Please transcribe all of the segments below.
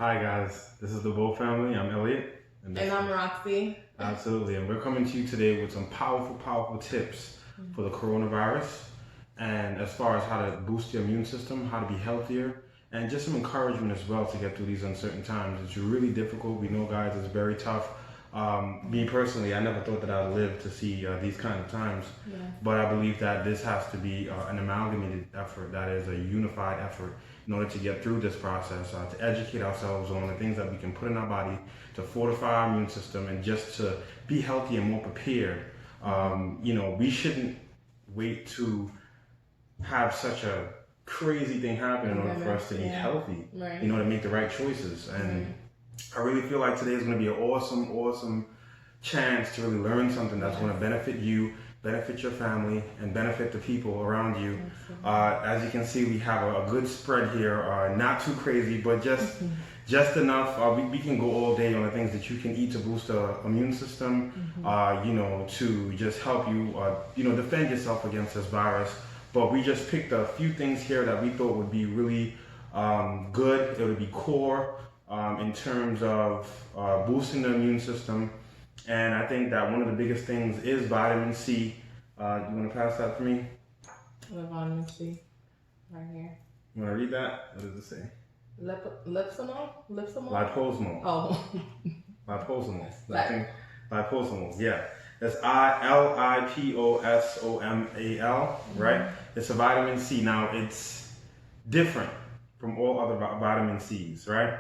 Hi guys, this is the Bo family. I'm Elliot. And I'm Roxy. Absolutely, and we're coming to you today with some powerful tips for the coronavirus, and as far as how to boost your immune system, how to be healthier, and just some encouragement as well to get through these uncertain times. It's really difficult. We know, guys, it's very tough. Me personally, I never thought that I'd live to see these kind of times, but I believe that this has to be an amalgamated effort, that is a unified effort in order to get through this process, to educate ourselves on the things that we can put in our body to fortify our immune system and just to be healthy and more prepared. We shouldn't wait to have such a crazy thing happen in order for us to be healthy, to make the right choices. And I really feel like today is going to be an awesome chance to really learn something that's going to benefit you, benefit your family, and benefit the people around you. As you can see, we have a good spread here, not too crazy, but just enough. We can go all day on the things that you can eat to boost the immune system, to just help you, defend yourself against this virus. But we just picked a few things here that we thought would be really good. It would be core in terms of boosting the immune system. And I think that one of the biggest things is vitamin C. You want to pass that for me? The vitamin C, right here. You want to read that? What does it say? Liposomal? Liposomal. Oh. Liposomal. Liposomal, yeah. That's Liposomal, right? It's a vitamin C. Now, it's different from all other vitamin C's, right?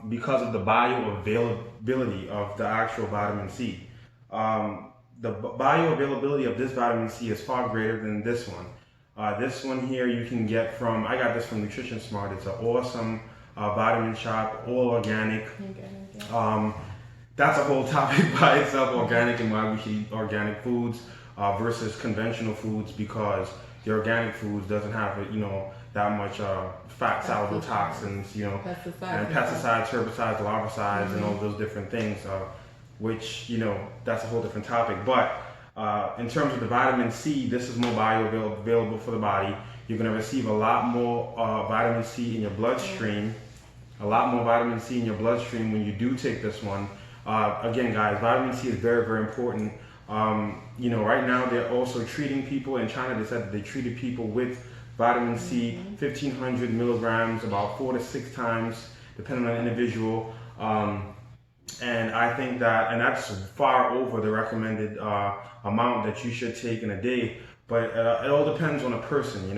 Because of the bioavailability of the actual vitamin C. The bioavailability of this vitamin C is far greater than this one. This one here you can get from, I got this from Nutrition Smart. It's an awesome vitamin shop, all organic. That's a whole topic by itself, organic, and why we should eat organic foods versus conventional foods, because the organic foods doesn't have, that much fat soluble toxins, and pesticides, herbicides, larvicides, and all those different things, which, that's a whole different topic. But in terms of the vitamin C, this is more bioavailable for the body. You're going to receive a lot more vitamin C in your bloodstream, when you do take this one. Again, guys, vitamin C is very important. Right now they're also treating people in China. They said that they treated people with vitamin C, 1,500 milligrams, about 4 to 6 times, depending on the individual. And I think that, and that's far over the recommended amount that you should take in a day. But it all depends on a person,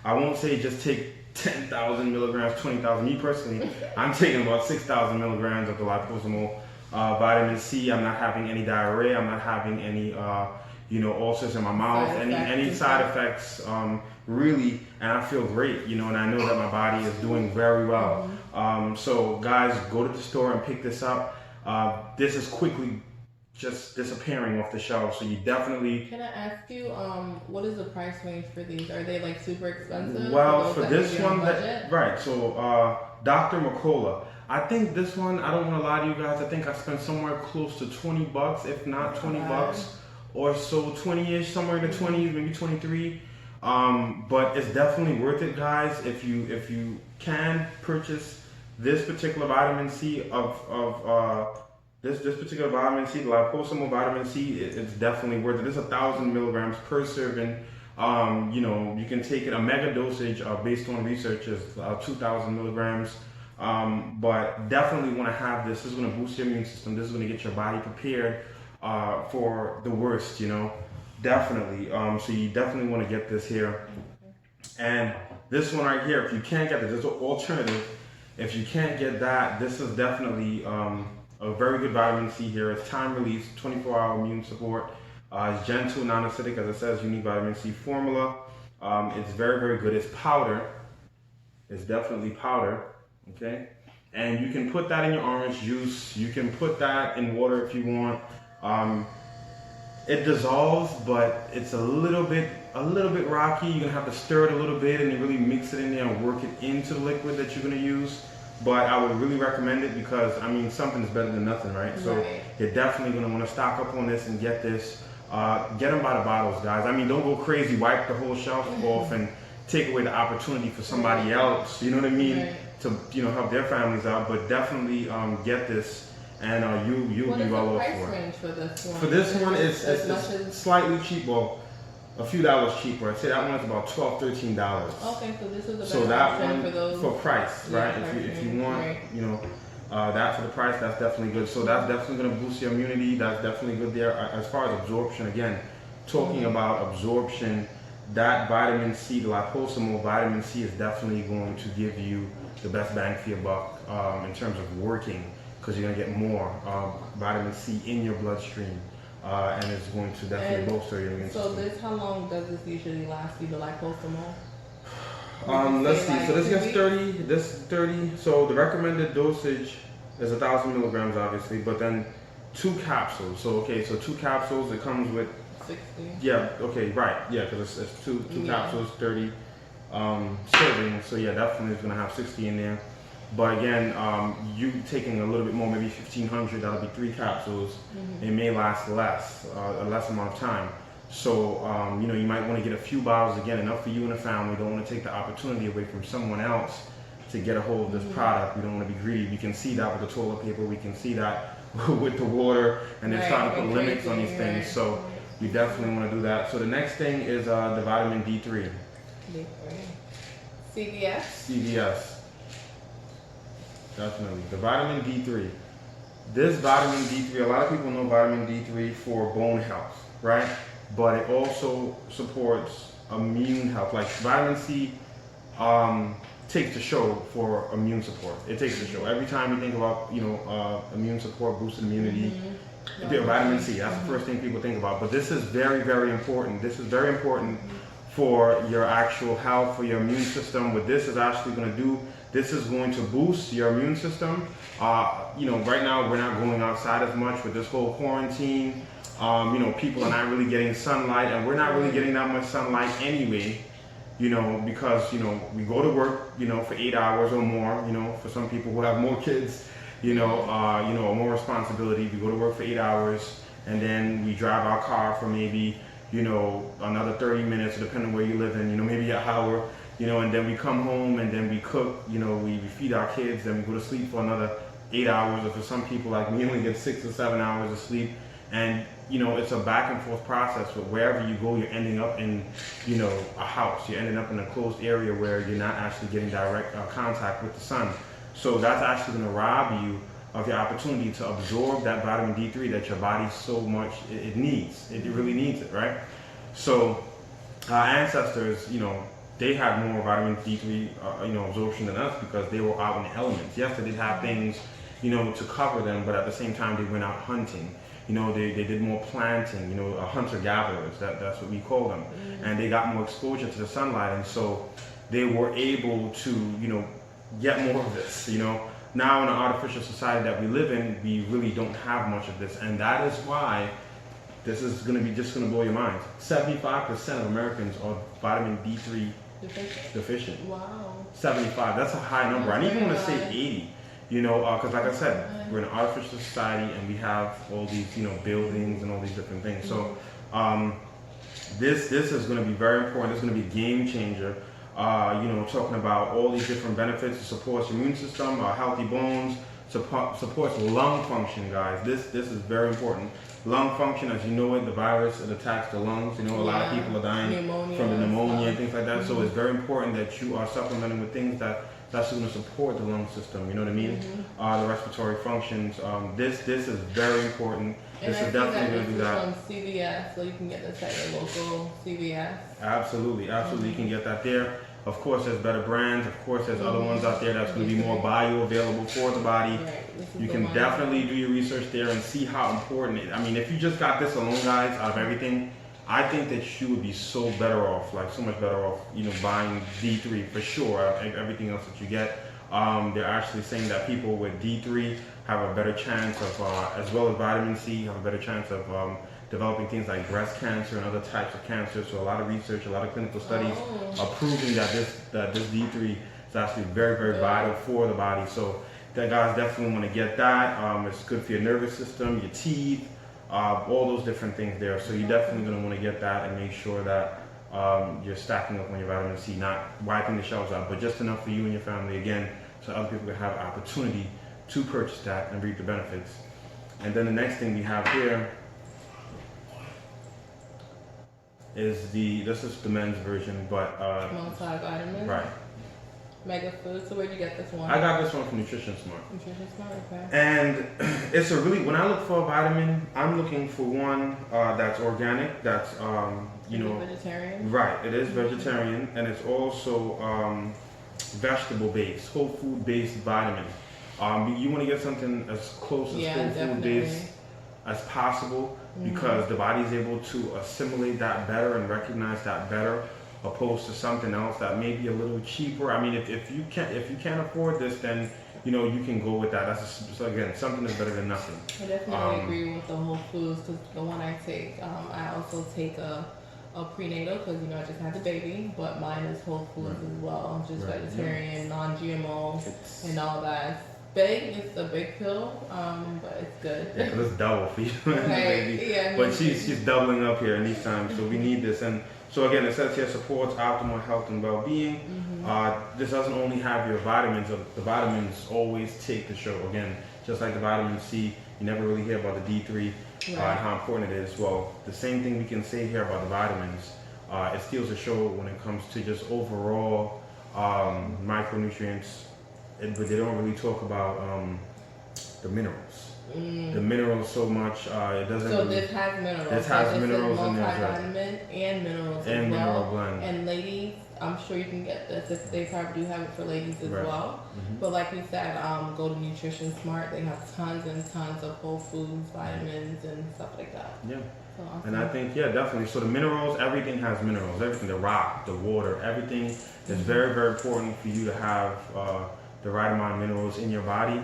I won't say just take 10,000 milligrams, 20,000. Me personally, I'm taking about 6,000 milligrams of the liposomal vitamin C. I'm not having any diarrhea. I'm not having any, ulcers in my mouth, any side effects, really. And I feel great, and I know that my body is doing very well. So guys, go to the store and pick this up. This is quickly just disappearing off the shelf, so you definitely... Can I ask you, what is the price range for these? Are they like super expensive? Well, for this one, Dr. McCullough, I think this one, I don't want to lie to you guys, I think I spent somewhere close to $20, if not 20 bucks or so, 20-ish, somewhere in the 20s, maybe 23. But it's definitely worth it, guys. If you can purchase this particular vitamin C this particular vitamin C, the liposomal vitamin C, it's definitely worth it. It's 1,000 milligrams per serving. You can take it, a mega dosage based on research is 2,000 milligrams. But definitely want to have this. This is going to boost your immune system. This is going to get your body prepared for the worst, definitely. So you definitely want to get this here. And this one right here, if you can't get this, there's an alternative. If you can't get that, this is definitely a very good vitamin C here. It's time release, 24-hour immune support. It's gentle, non-acidic, as it says, unique vitamin C formula. It's very good. It's powder. It's definitely powder. Okay, and you can put that in your orange juice. You can put that in water if you want. It dissolves, but it's a little bit rocky. You're gonna have to stir it a little bit and really mix it in there and work it into the liquid that you're gonna use. But I would really recommend it because, something is better than nothing, right? So you're definitely gonna want to stock up on this and get this. Get them by the bottles, guys. Don't go crazy. Wipe the whole shelf off and take away the opportunity for somebody else. You know what I mean? to help their families out. But definitely get this, and you'll be well off for it. What is the price range for this one? For this one, it's as slightly cheap. Well, a few dollars cheaper. I'd say that one's about $12, $13. Okay, so this is a better So that option one for those. for price, right? Yeah, If you want, right. that for the price, that's definitely good. So that's definitely going to boost your immunity. That's definitely good there. As far as absorption, again, talking about absorption, that vitamin C, the liposomal vitamin C, is definitely going to give you the best bang for your buck in terms of working, because you're going to get more vitamin C in your bloodstream. And it's going to definitely bolster your immune system. So how long does this usually last you, the liposomal? Let's see. Like So this 2 gets weeks? 30. This is 30. So the recommended dosage is 1,000 milligrams, obviously, but then 2 capsules. So so 2 capsules. It comes with 60. Yeah. Okay. Right. Yeah. Because it's two capsules, 30 servings. So yeah, definitely it's gonna have 60 in there. But again, you taking a little bit more, maybe 1,500. That'll be 3 capsules. It may last a less amount of time. So you might want to get a few bottles, again, enough for you and the family. Don't want to take the opportunity away from someone else to get a hold of this product. We don't want to be greedy. We can see that with the toilet paper. We can see that with the water, and they're trying to put limits on these things. So you definitely want to do that. So the next thing is the vitamin D3. CVS? CVS. Definitely. The vitamin D3. This vitamin D3, a lot of people know vitamin D3 for bone health, right? But it also supports immune health. Like vitamin C takes the show for immune support. It takes the show. Every time you think about, immune support, boosted immunity, vitamin C, that's the first thing people think about. But this is very, very important. This is very important for your actual health, for your immune system. What this is actually going to do, this is going to boost your immune system. Right now we're not going outside as much with this whole quarantine. People are not really getting sunlight, and we're not really getting that much sunlight anyway, because, we go to work, for 8 hours or more, for some people who have more kids, or more responsibility. We go to work for 8 hours, and then we drive our car for maybe, another 30 minutes, depending where you live in, maybe an hour, and then we come home and then we cook, we feed our kids, then we go to sleep for another 8 hours, or for some people like me, only get 6 or 7 hours of sleep. And it's a back and forth process, but wherever you go, you're ending up in, a house. You're ending up in a closed area where you're not actually getting direct contact with the sun. So that's actually going to rob you of your opportunity to absorb that vitamin D3 that your body so much it needs. It really needs it, right? So our ancestors, they had more vitamin D3, absorption than us, because they were out in the elements. Yes, they did have things, to cover them, but at the same time, they went out hunting. They did more planting, hunter-gatherers, that's what we call them. And they got more exposure to the sunlight, and so they were able to, get more of this, Now in the artificial society that we live in, we really don't have much of this, and that is why this is going to be just going to blow your mind. 75% of Americans are vitamin D3 deficient. Wow. 75, that's a high number. I even want to say 80. Because like I said, we're in an artificial society, and we have all these, buildings and all these different things. So this is going to be very important. It's going to be a game changer. Talking about all these different benefits. It supports your immune system, healthy bones, supports lung function, guys. This is very important. Lung function, as you know it, the virus, it attacks the lungs. A lot of people are dying from the pneumonia and things like that. So it's very important that you are supplementing with things that's going to support the lung system. You know what I mean? The respiratory functions. This is very important. And this is definitely going to do that. From CVS, so you can get this at your local CVS. Absolutely. You can get that there. Of course, there's better brands. Of course, there's other ones out there that's going to be more bioavailable for the body. You can definitely do your research there and see how important it is. I mean, if you just got this alone, guys, out of everything, I think that you would be so better off, like so much better off, buying D3 for sure. Everything else that you get, they're actually saying that people with D3 have a better chance of, as well as vitamin C, have a better chance of developing things like breast cancer and other types of cancer. So a lot of research, a lot of clinical studies are proving that this D3 is actually very, very vital for the body. So that guys definitely want to get that. It's good for your nervous system, your teeth, all those different things there. So you're definitely going to want to get that and make sure that you're stacking up on your vitamin C, not wiping the shelves out, but just enough for you and your family. Again, so other people can have opportunity to purchase that and reap the benefits. And then the next thing we have here is this is the men's version, but multivitamins. right. Mega food. So where'd you get this one? I got this one from Nutrition Smart. Nutrition Smart, okay. And it's a really, when I look for a vitamin, I'm looking for one that's organic, that's vegetarian. Right, it is vegetarian, and it's also vegetable based, whole food based vitamin. You want to get something as close as whole food based as possible, because the body is able to assimilate that better and recognize that better, opposed to something else that may be a little cheaper. I mean, if you can't afford this, then you can go with that. That's again, something is better than nothing. I definitely agree with the whole foods, because the one I take, I also take a prenatal, because I just had the baby, but mine is whole foods as well, just vegetarian, non-GMO, and all that. It's a big pill, but it's good. Yeah, 'cause it's double for you, baby. Yeah, but she's doubling up here in these times, so we need this. And so again, it says here supports optimal health and well-being. This doesn't only have your vitamins. The vitamins always take the show. Again, just like the vitamin C, you never really hear about the D3 and how important it is. Well, the same thing we can say here about the vitamins. It steals the show when it comes to just overall micronutrients. But they don't really talk about the minerals. The minerals so much. It doesn't. So this has minerals. This has minerals in there. Multivitamin and minerals and as mineral well. blend. And ladies, I'm sure you can get this if they probably do have it for ladies as well. But like we said, go to Nutrition Smart. They have tons and tons of whole foods, vitamins, and stuff like that. Yeah. So awesome. And I think, definitely. So the minerals, everything has minerals. Everything, the rock, the water, everything is very, very important for you to have the right amount of minerals in your body.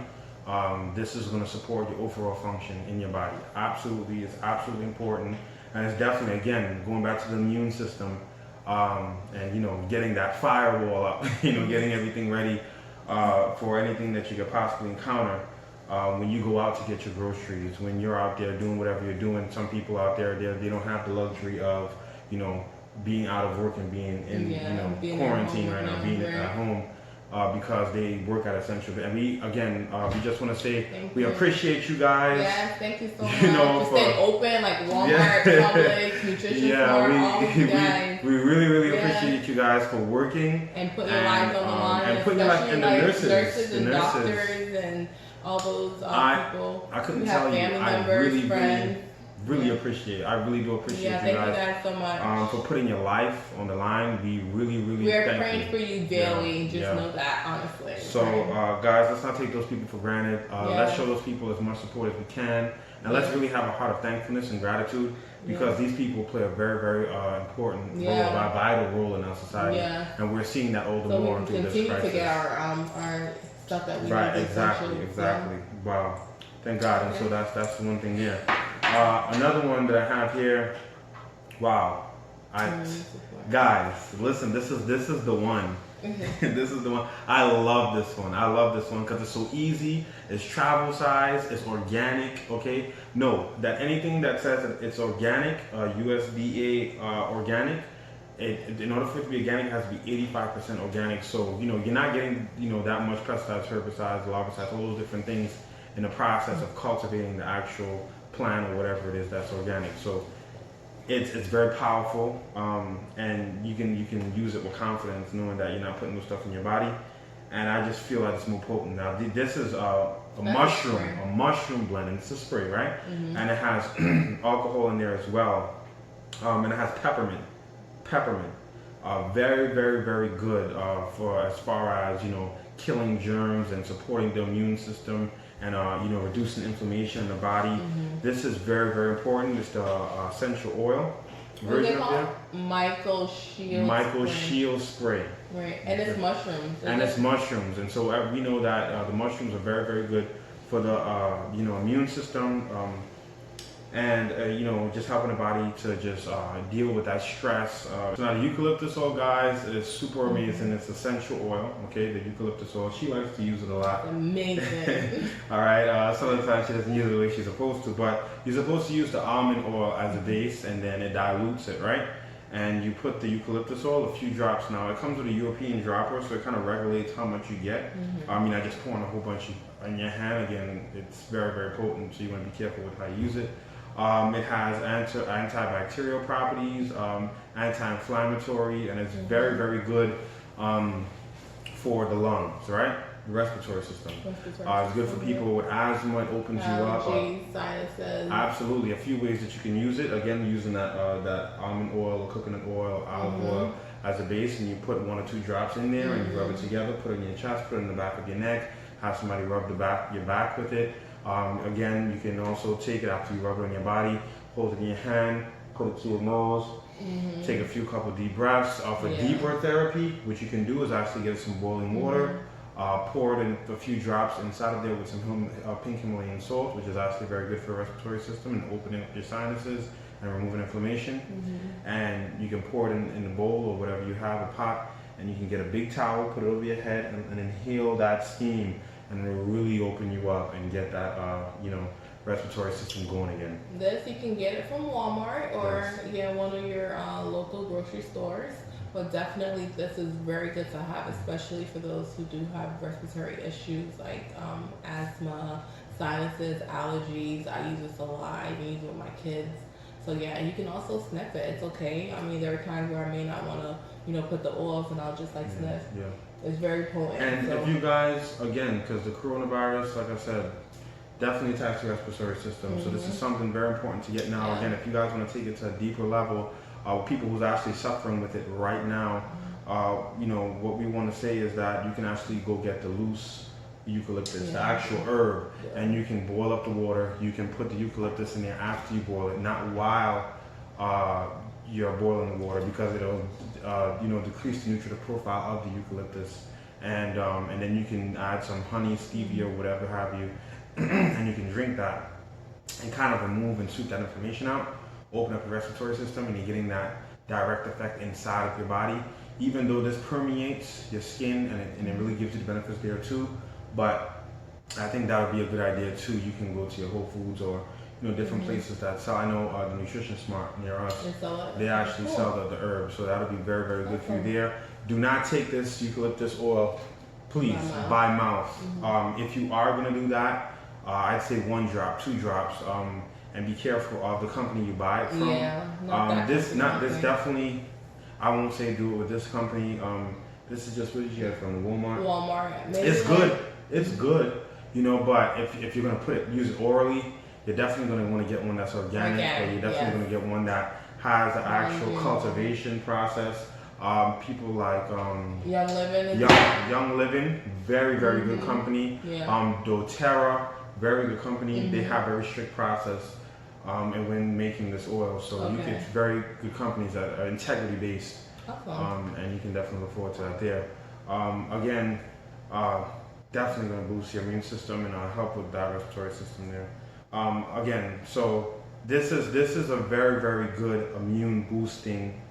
This is going to support your overall function in your body. Absolutely, it's absolutely important. And it's definitely, again, going back to the immune system, and getting that firewall up, getting everything ready for anything that you could possibly encounter when you go out to get your groceries, when you're out there doing whatever you're doing. Some people out there, they don't have the luxury of being out of work and being in quarantine right now, being at home. Because they work at Essential. And we just want to say we appreciate you guys. Yes, thank you so much. For staying open, like Walmart, Publix, Nutrition Smart, all you guys. We really appreciate you guys for working and putting your lives on the line, and putting your life in the nurses and doctors and all those people. I couldn't tell you. I really appreciate it. I really do appreciate you thank guys. You guys so much. For putting your life on the line. We really We're praying for you daily. Know that, honestly. So, guys, let's not take those people for granted. Let's show those people as much support as we can. And let's really have a heart of thankfulness and gratitude, because these people play a very, very important role, a vital role in our society. And we're seeing that all the more through this crisis. So we continue to get our stuff that we need. Exactly. Wow. Thank God. And so that's one thing there. Another one that I have here. Wow. Guys, listen, this is the one. This is the one. I love this one because it's so easy. It's travel size. It's organic. Okay. No, that anything that says that it's organic, USDA organic. In order for it to be organic, it has to be 85% organic. So you're not getting that much pesticides, herbicides, larvicides, all those different things in the process of cultivating the actual plant or whatever it is that's organic. So it's very powerful, and you can use it with confidence, knowing that you're not putting no stuff in your body. And I just feel like it's more potent. Now this is a mushroom blend, and it's a spray, right? And it has alcohol in there as well, and it has peppermint. Very, very, very good for as far as killing germs and supporting the immune system, and reducing inflammation in the body. This is very, very important. It's the essential oil version of it. Michael Shields spray. Right, and it's mushrooms. It's mushrooms, and so we know that the mushrooms are very, very good for the immune system, and just helping the body to just deal with that stress. So now the eucalyptus oil, guys, is super amazing. It's essential oil. Okay, the eucalyptus oil. She likes to use it a lot. Amazing. All right. Some of the time she doesn't use it the way she's supposed to, but you're supposed to use the almond oil as a base, and then it dilutes it, right? and you put the eucalyptus oil, a few drops. Now it comes with a European dropper, so it kind of regulates how much you get. I mean, I just pour on a whole bunch in your hand. Again, it's very, very potent, so you want to be careful with how you use it. It has antibacterial properties, anti-inflammatory, and it's very, very good for the lungs, right? The respiratory system. It's good for people with asthma. It opens you up. Sinuses. Absolutely. A few ways that you can use it. Again, using that almond oil or coconut oil, olive oil as a base, and you put 1 or 2 drops in there, and you rub it together. Put it in your chest. Put it in the back of your neck. Have somebody rub your back with it. Again, you can also take it after you rub it on your body. Hold it in your hand. Put it to your nose. Take a couple deep breaths. For deeper therapy, what you can do is actually get some boiling water. Pour it in a few drops inside of there with some pink Himalayan salt, which is actually very good for the respiratory system and opening up your sinuses and removing inflammation. And you can pour it in the bowl or whatever you have, a pot, and you can get a big towel, put it over your head, and inhale that steam, and it'll really open you up and get that respiratory system going again. This you can get it from Walmart or one of your local grocery stores. But definitely this is very good to have, especially for those who do have respiratory issues like asthma, sinuses, allergies. I use this a lot. I even use it with my kids. So yeah, and you can also sniff it. It's okay. I mean, there are times where I may not want to, put the oils, and I'll just sniff. Yeah. It's very potent. And if you guys, again, because the coronavirus, like I said, definitely attacks your respiratory system. So this is something very important to get now. Again, if you guys want to take it to a deeper level, people who's actually suffering with it right now, what we want to say is that you can actually go get the loose eucalyptus, the actual herb, and you can boil up the water. You can put the eucalyptus in there after you boil it, not while you're boiling the water, because it'll decrease the nutritive profile of the eucalyptus. And then you can add some honey, stevia, whatever have you, and you can drink that and kind of remove and soothe that inflammation out. Open up the respiratory system, and you're getting that direct effect inside of your body. Even though this permeates your skin and it really gives you the benefits there too, but I think that would be a good idea too. You can go to your Whole Foods or different places that sell. I know the Nutrition Smart near us, they actually sell the herbs, so that'll be very, very good for you there. Do not take this eucalyptus oil, please, by mouth. If you are going to do that, I'd say 1 drop, 2 drops. And be careful of the company you buy it from. This definitely, I won't say do it with this company. This is just, where did you get it from? Walmart. It's good. It's good. But if you're gonna use it orally, you're definitely gonna want to get one that's organic, or you're definitely gonna get one that has the actual cultivation process. People like Young Living, very, very good company. doTERRA, very good company. They have a very strict process. And when making this oil, so you get very good companies that are integrity based, and you can definitely look forward to that there. Again, definitely going to boost your immune system and help with that respiratory system there. Again, so this is a very, very good immune boosting.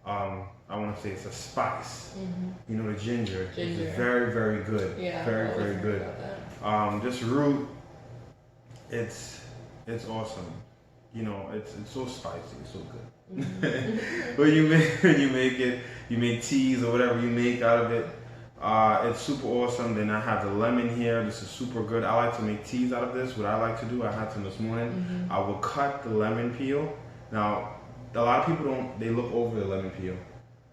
I want to say it's a spice. The ginger. It's very, very good. Very, very good. This root, it's awesome. It's so spicy, it's so good. When you make it, you make teas or whatever you make out of it. It's super awesome. Then I have the lemon here. This is super good. I like to make teas out of this. What I like to do, I had some this morning. I will cut the lemon peel. Now, a lot of people they look over the lemon peel.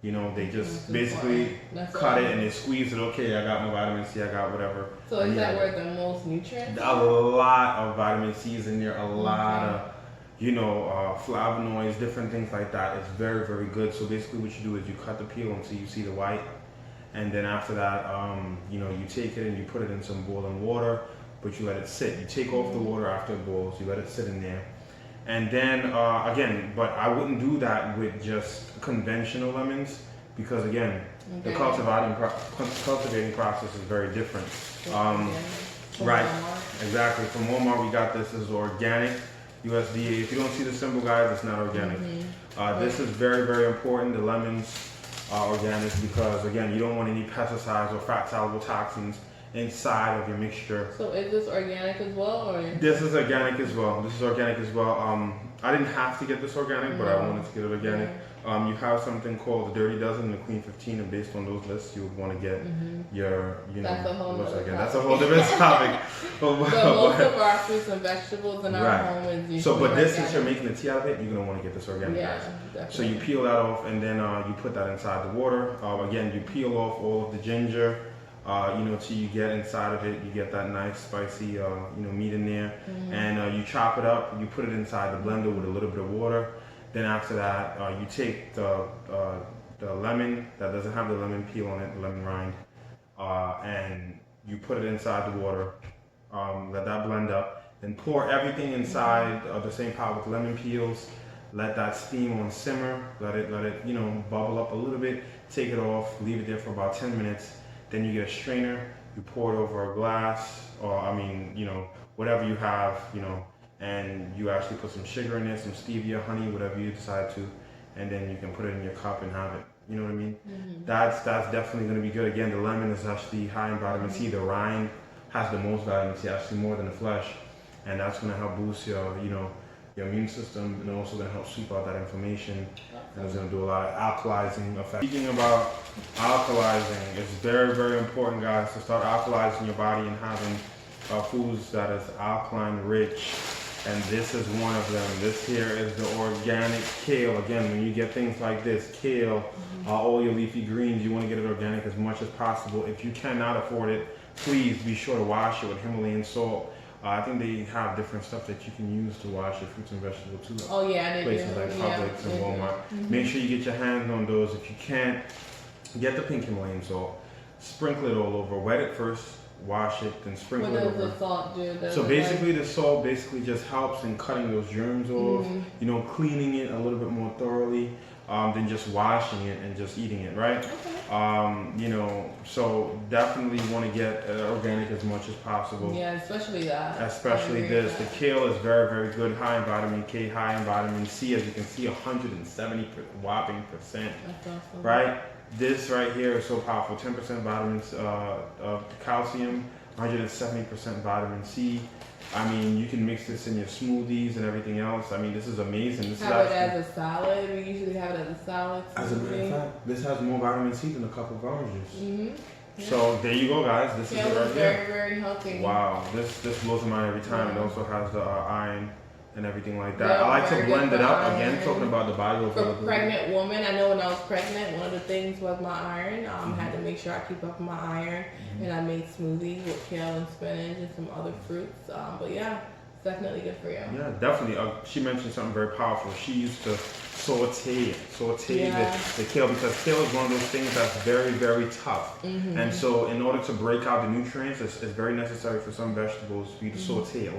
They just basically cut it and they squeeze it. Okay, I got my vitamin C, I got whatever. So is that where the most nutrients? A lot of vitamin C is in there. A lot of flavonoids, different things like that. It's very, very good. So basically what you do is you cut the peel until you see the white, and then after that, you take it and you put it in some boiling water, but you let it sit. You take off the water after it boils, you let it sit in there. And then, again, but I wouldn't do that with just conventional lemons, because again, the cultivating process is very different. Right, exactly. From Walmart, we got this as organic. USDA. If you don't see the symbol, guys, it's not organic. This is very, very important. The lemons are organic because, again, you don't want any pesticides or fat-soluble toxins inside of your mixture. So is this organic as well, or? This is organic as well. This is organic as well. I didn't have to get this organic, but I wanted to get it organic. You have something called the Dirty Dozen and the Clean 15, and based on those lists, you would want to get your, That's a whole other topic. That's a whole different topic. So most of our fruits and vegetables in our home is usually So, but this, organic. since you're making the tea out of it, you're gonna want to get this organic. Yeah, guys. definitely. So you peel that off, and then you put that inside the water. Again, you peel off all of the ginger. Till you get inside of it, you get that nice spicy, meat in there, and you chop it up. You put it inside the blender with a little bit of water. Then after that, you take the lemon that doesn't have the lemon peel on it, the lemon rind, and you put it inside the water. Let that blend up. Then pour everything inside the same pot with lemon peels. Let that steam on simmer. Let it bubble up a little bit. Take it off. Leave it there for about 10 minutes. Then you get a strainer, you pour it over a glass, or whatever you have, and you actually put some sugar in it, some stevia, honey, whatever you decide to, and then you can put it in your cup and have it. You know what I mean? That's definitely going to be good. Again, the lemon is actually high in vitamin C. The rind has the most vitamin C, actually more than the flesh, and that's going to help boost your immune system, and also going to help sweep out that inflammation. And it's going to do a lot of alkalizing effect. Speaking about alkalizing, it's very, very important, guys, to start alkalizing your body and having foods that is alkaline rich. And this is one of them. This here is the organic kale. Again, when you get things like this, kale, all your leafy greens, you want to get it organic as much as possible. If you cannot afford it, please be sure to wash it with Himalayan salt. I think they have different stuff that you can use to wash your fruits and vegetables too. Oh yeah, they places do. like Publix and Walmart. Make sure you get your hands on those. If you can't, get the pink Himalayan salt. Sprinkle it all over. Wet it first, wash it, then sprinkle it over. What does the salt do? So basically, the salt basically just helps in cutting those germs off. Cleaning it a little bit more thoroughly than just washing it and just eating it, right? Okay. So definitely want to get organic as much as possible. Yeah, especially that. Especially this. The kale is very, very good. High in vitamin K, high in vitamin C. As you can see, 170 whopping percent. That's awesome. Right? This right here is so powerful. 10% vitamins of calcium, 170% vitamin C. I mean, you can mix this in your smoothies and everything else. I mean, this is amazing. This have is it as a salad. We usually have it as a salad. As a matter of fact, this has more vitamin C than a cup of orange juice. Yeah. So there you go, guys. This is it right very, here. very healthy. Wow, this blows my mind every time. Yeah. It also has the iron and everything like that. Yeah, I like to very blend good it up. for Again, iron. talking about the For bioavailability. pregnant women, I know when I was pregnant, one of the things was my iron. Had to make sure I keep up my iron, and I made smoothies with kale and spinach and some other fruits. But yeah, it's definitely good for you. Yeah, definitely. She mentioned something very powerful. She used to saute the kale, because kale is one of those things that's very, very tough. And so in order to break out the nutrients, it's very necessary for some vegetables for you to saute it,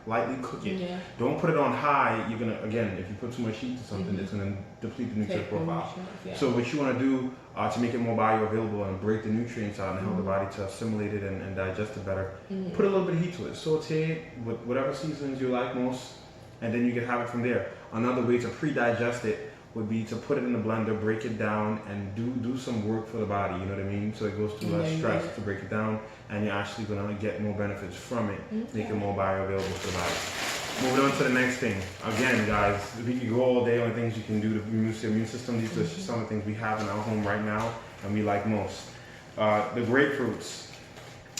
lightly cook it. Yeah. Don't put it on high. You're going to, again, if you put too much heat to something, it's going to deplete the nutrient profile. So what you want to do to make it more bioavailable and break the nutrients out and help the body to assimilate it and digest it better, put a little bit of heat to it. Saute it with whatever seasonings you like most, and then you can have it from there. Another way to pre-digest it would be to put it in the blender, break it down, and do some work for the body, you know what I mean? So it goes through less stress to break it down, and you're actually going to get more benefits from it, make it more bioavailable for the body. Moving on to the next thing. Again, guys, we could go all day on things you can do to boost your immune system. These are just some of the things we have in our home right now, and we like most. The grapefruits.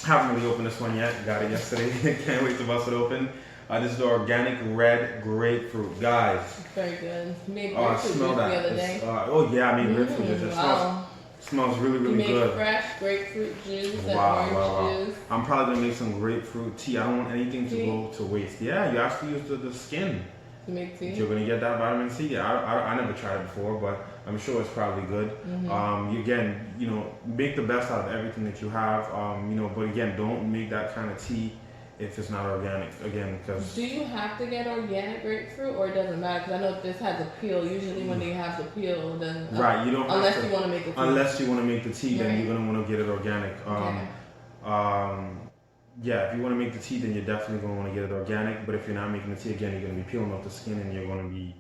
Haven't really opened this one yet. Got it yesterday. Can't wait to bust it open. This is the organic red grapefruit, guys. Very good. Made grapefruit Smell juice that. the other day. I made grapefruit juice. It smells really, really you good. Make fresh grapefruit juice and Wow. orange juice. I'm probably gonna make some grapefruit tea. I don't want anything to go to waste. Yeah, you actually use the skin. To make tea. You're gonna get that vitamin C. Yeah, I never tried it before, but I'm sure it's probably good. Again, make the best out of everything that you have. But again, don't make that kind of tea if it's not organic. Again, because do you have to get organic grapefruit, or it doesn't matter? Because I know this has a peel. Usually, when they have the peel, then right, you don't unless have to, you want to make a tea. Unless you want to make the tea, then Right. you're gonna want to get it organic. Yeah, if you want to make the tea, then you're definitely going to want to get it organic. But if you're not making the tea, again, you're going to be peeling off the skin, and you're going to be,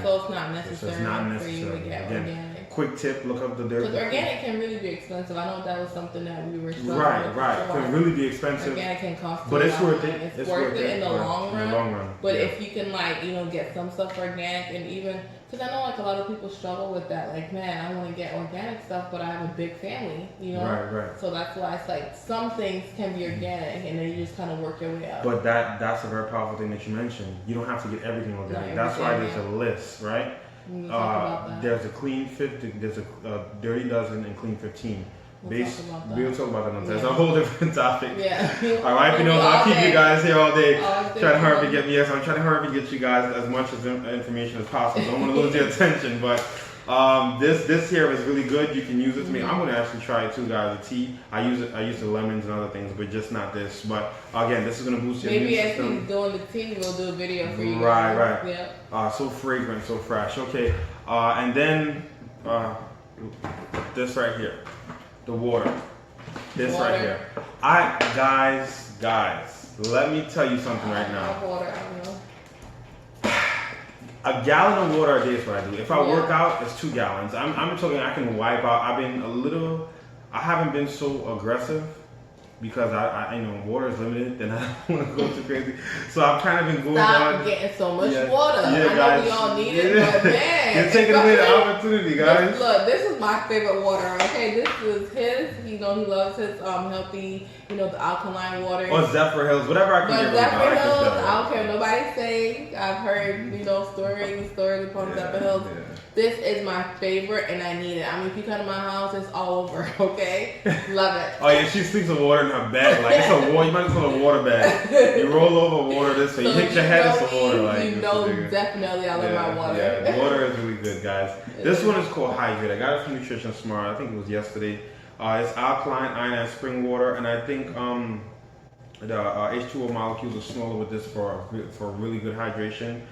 so it's not necessary, so it's not for you to necessary. get Again, organic. quick tip, look up the Because organic can really be expensive. I know that was something that we were struggling with Right. It can really be expensive. Organic can cost you but it's worth it. It's worth it in the long run. But yeah. if you can, like, you know, get some stuff organic, and even because I know like a lot of people struggle with that. Like, man, I want to get organic stuff, but I have a big family, you know. Right. So that's why it's like some things can be organic, and then you just kind of work your way up. But that's a very powerful thing that you mentioned. You don't have to get everything organic. That's why there's a list, right? There's a clean 50, there's a dirty dozen, and clean 15. We'll talk about that. That's a whole different topic. Yeah. All right, you know, I'll keep you guys here all day. Trying to hurry to get me. Yes, I'm trying to hurry to get you guys as much information as possible. Don't want to lose your attention, but this here is really good. You can use it to make. I'm going to actually try it too, guys. The tea. I use the lemons and other things, but just not this. But again, this is going to boost your immune system. Maybe as he's doing the tea, we'll do a video for you. Right. Yeah. So fragrant, so fresh. Okay. And then this right here. The water. This right here. Guys, let me tell you something right now. Water, I know. A gallon of water a day is what I do. If I work out, it's 2 gallons. I'm talking, I can wipe out. I haven't been so aggressive because I know water is limited, then I don't want to go too crazy. So I've kind of been going Stop getting so much water. Yeah, I know guys. we all need it, but man. You're taking away the opportunity, guys. Look, this is my favorite water, okay? This is his. You know, he loves his healthy, you know, the alkaline water. Or Zephyr Hills, whatever I can get. Zephyr Hills, I don't care what nobody say. I've heard, you know, stories upon Zephyr Hills. Yeah. This is my favorite, and I need it. I mean, if you come to my house, it's all over, okay? Love it. Oh yeah, she sleeps with water in her bed. Like it's a water. You might as well a water bed. You roll over water this way. You hit your head in some water. Like you know, definitely I love my water. Yeah, water is really good, guys. This one is called Hydrate. I got it from Nutrition Smart. I think it was yesterday. It's alkaline, iron, and spring water, and I think the H2O molecules are smaller with this for really good hydration.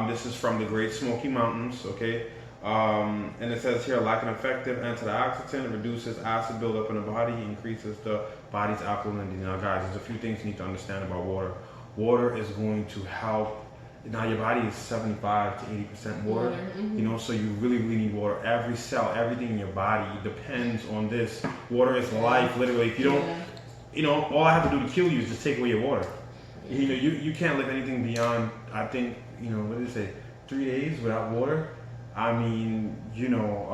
This is from the Great Smoky Mountains. Okay. And it says here, like an effective antioxidant, reduces acid buildup in the body, increases the body's alkalinity. Now, guys, there's a few things you need to understand about water. Water is going to help. Now, your body is 75 to 80% water. Mm-hmm. You know, so you really need water. Every cell, everything in your body depends on this. Water is life, literally. If you don't, you know, all I have to do to kill you is just take away your water. You know, you can't live anything beyond, I think, you know, what did it say, 3 days without water? I mean, you know,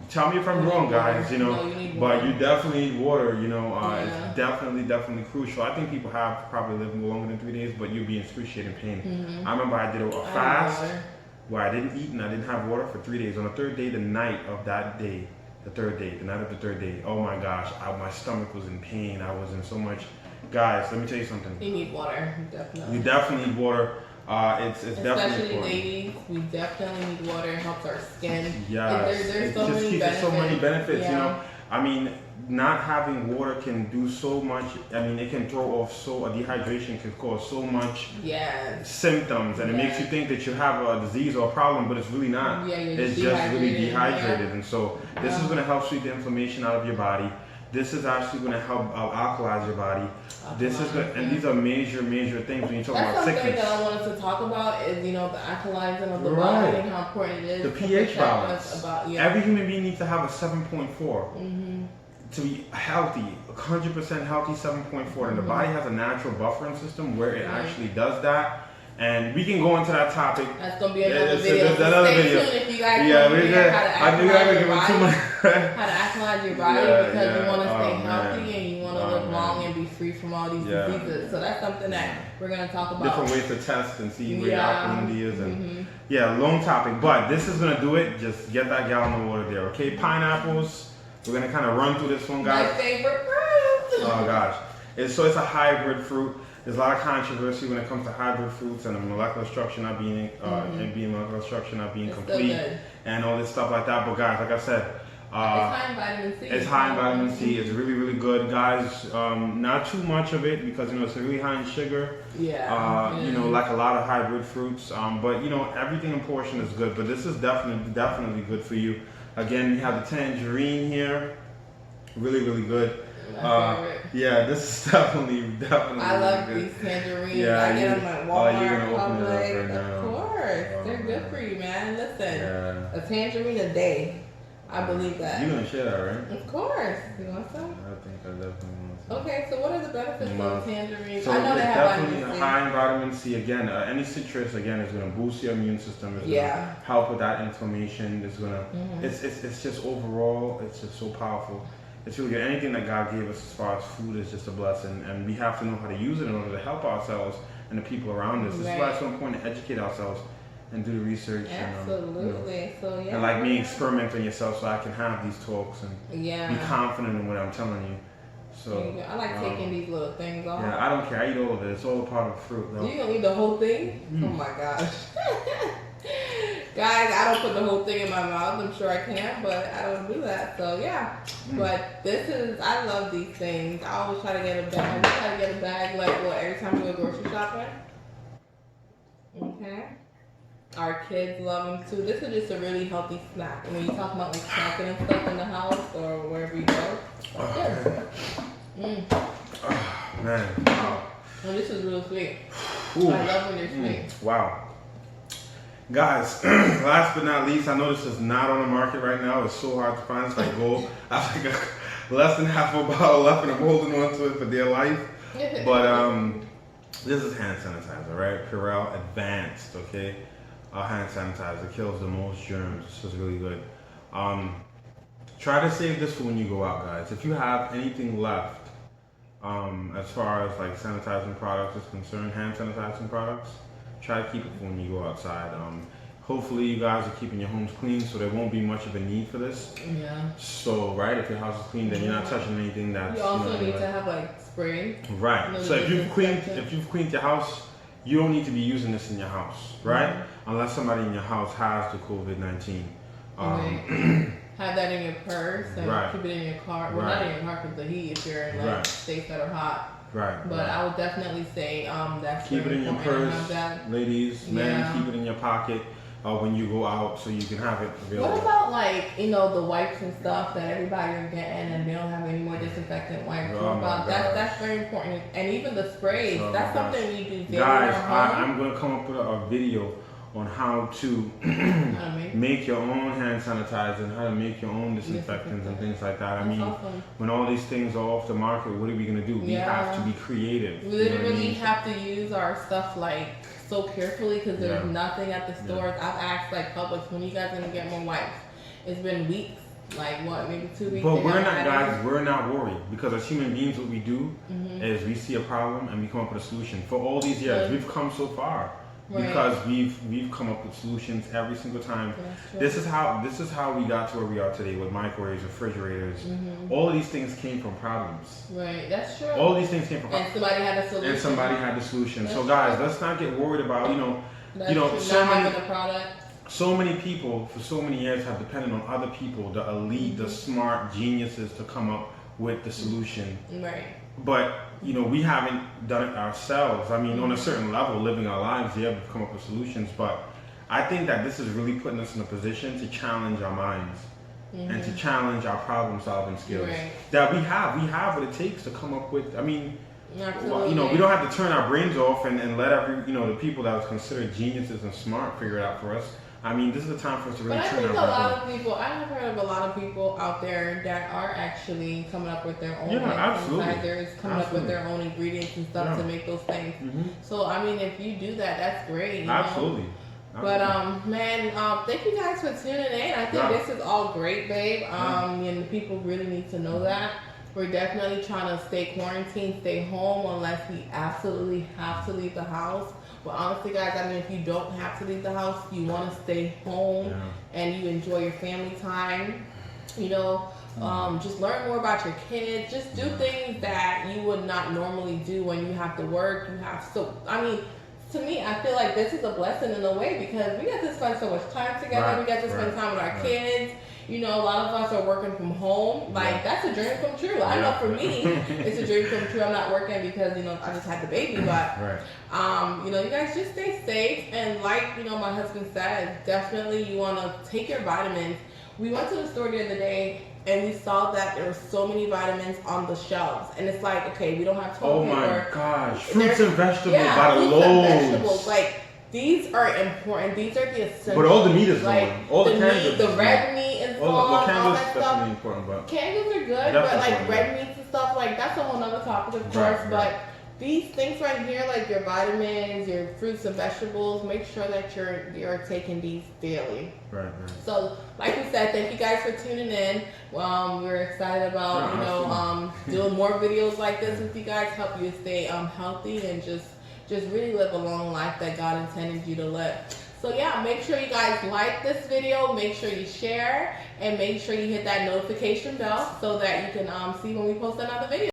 tell me if I'm wrong, guys, you know, but you definitely need water, you know, it's definitely crucial. I think people have probably lived longer than 3 days, but you'll be in excruciating pain. Mm-hmm. I remember I did a fast where I didn't eat and I didn't have water for 3 days. On the third day, the night of that day, the night of the third day, oh my gosh, my stomach was in pain. I was in so much. Guys, let me tell you something. You need water, definitely. You definitely need water. It's definitely especially important. ladies, we definitely need water. It helps our skin. Yes, there's so many benefits. You know, I mean, not having water can do so much. I mean, it can throw off dehydration can cause so much symptoms, and it makes you think that you have a disease or a problem, but it's really not. It's just really dehydrated, and so this is going to help sweep the inflammation out of your body. This is actually going to help alkalize your body. This is good, and these are major things when you talk about sickness. That's something that I wanted to talk about is, you know, the alkalizing of the body and how important it is. The pH balance. Every human being needs to have a 7.4 to be healthy, 100% healthy 7.4. And the body has a natural buffering system where it actually does that. And we can go into that topic. That's gonna be another video. Stay tuned if you guys want to hear how to alkalize your body because you want to stay healthy and you want to live long and be free from all these diseases. So that's something that we're gonna talk about. Different ways to test and see where your alkalinity is, and long topic. But this is gonna do it. Just get that gallon of water there, okay? Pineapples. We're gonna kind of run through this one, guys. My favorite fruit. Oh gosh, it's a hybrid fruit. There's a lot of controversy when it comes to hybrid fruits and the molecular structure not being complete and all this stuff like that. But guys, like I said, it's high in vitamin C. It's high in vitamin C. It's really good, guys. Not too much of it because it's really high in sugar. You know, like a lot of hybrid fruits. But you know, everything in portion is good. But this is definitely good for you. Again, you have the tangerine here. Really good. This is definitely. I love these tangerines. I get them at Walmart. You're gonna open it up right now. Of course, they're good for you, man. Listen, a tangerine a day. I believe that. You're gonna share that, right? Of course. You want some? I think I definitely want some. Okay, so what are the benefits of tangerine? So I know they have definitely vitamin C. high in vitamin C. Again, any citrus again is going to boost your immune system. It's going to help with that inflammation. It's going to. It's just overall, it's just so powerful. It's really good. Anything that God gave us as far as food is just a blessing, and we have to know how to use it in order to help ourselves and the people around us. This is why it's so important to educate ourselves and do the research. Absolutely. And, and like me, experiment on yourself so I can have these talks and be confident in what I'm telling you. So I like taking these little things off. Yeah, I don't care. I eat all of it. It's all a part of the fruit, though. You gonna eat the whole thing? Oh my gosh. Guys, I don't put the whole thing in my mouth. I'm sure I can, but I don't do that. So yeah. But I love these things. I always try to get a bag. I try to get a bag like every time we go grocery shopping. Okay. Our kids love them too. This is just a really healthy snack. When you talk about like snacking and stuff in the house or wherever you go. Man. Wow. Well, this is real sweet. Ooh. I love when they're sweet. Wow. Guys, last but not least, I know this is not on the market right now. It's so hard to find. It's like gold. I have like less than half a bottle left and I'm holding on to it for dear life. But this is hand sanitizer, right? Purell Advanced, okay? Hand sanitizer kills the most germs. This is really good. Try to save this for when you go out, guys. If you have anything left, as far as like sanitizing products is concerned, hand sanitizing products, try to keep it for when you go outside. Hopefully you guys are keeping your homes clean, so there won't be much of a need for this. Yeah. So, right, if your house is clean, then you're not touching anything that's. You also need to have like spray. Right. So if you've cleaned your house, you don't need to be using this in your house, right? Unless somebody in your house has the COVID-19. Have that in your purse and keep it in your car. Well, not in your car because the heat if you're in like states that are hot. Right. But I would definitely say that's keep it in your purse, ladies, men. Keep it in your pocket when you go out, so you can have it available. What about like the wipes and stuff that everybody is getting, and they don't have any more disinfectant wipes? That's very important, and even the sprays. That's something we do daily. Guys, I'm gonna come up with a video on how to make your own hand sanitizer and how to make your own disinfectants and things like that. I mean, when all these things are off the market, what are we gonna do? We have to be creative. We literally have to use our stuff like so carefully because there's nothing at the stores. I've asked like Publix, when you guys gonna get more wipes? It's been weeks. Like what, maybe 2 weeks? But we're not, guys, we're not worried because as human beings, what we do is we see a problem and we come up with a solution. For all these years, we've come so far. Because we've come up with solutions every single time. This is how we got to where we are today with microwaves, refrigerators. All of these things came from problems. Right, that's true. All of these things came from problems. And somebody had a solution. And somebody had the solution. So guys, let's not get worried about so many people for so many years have depended on other people, the elite, the smart geniuses, to come up with the solution. Right. But we haven't done it ourselves. I mean, on a certain level, living our lives, we've come up with solutions. But I think that this is really putting us in a position to challenge our minds and to challenge our problem-solving skills. Right. That we have what it takes to come up with. I mean, we don't have to turn our brains off and let the people that was considered geniuses and smart figure it out for us. I mean, this is the time for us to really turn our brains off. I have heard of a lot of people out there that are actually coming up with their own sanitizers, coming up with their own ingredients and stuff to make those things. So, I mean, if you do that, that's great. Absolutely. But thank you guys for tuning in. I think this is all great, babe. And people really need to know that. We're definitely trying to stay quarantined, stay home unless we absolutely have to leave the house. But honestly, guys, I mean, if you don't have to leave the house, you want to stay home and you enjoy your family time. Just learn more about your kids. Just do things that you would not normally do when you have to work. To me, I feel like this is a blessing in a way because we get to spend so much time together. We get to spend time with our kids. A lot of us are working from home. That's a dream come true. I know for me, it's a dream come true. I'm not working because, I just had the baby. But, you guys just stay safe. And like, my husband said, definitely you want to take your vitamins. We went to the store the other day and we saw that there were so many vitamins on the shelves. And it's like, okay, we don't have toilet paper. Oh my gosh. Fruits and vegetables by the loads. Like, These are important. These are the essentials. But all the meat is like going. All the canned meat, goods. the red meat is Well, all canned that goods is stuff. definitely important, but Canned goods are good, but like red meats and stuff, like that's a whole nother topic, of course. But these things right here, like your vitamins, your fruits and vegetables, make sure that you're taking these daily. Right. So, like we said, thank you guys for tuning in. We're excited about doing more videos like this with you guys, help you to stay healthy and just really live a long life that God intended you to live. So yeah, make sure you guys like this video, make sure you share, and make sure you hit that notification bell so that you can see when we post another video.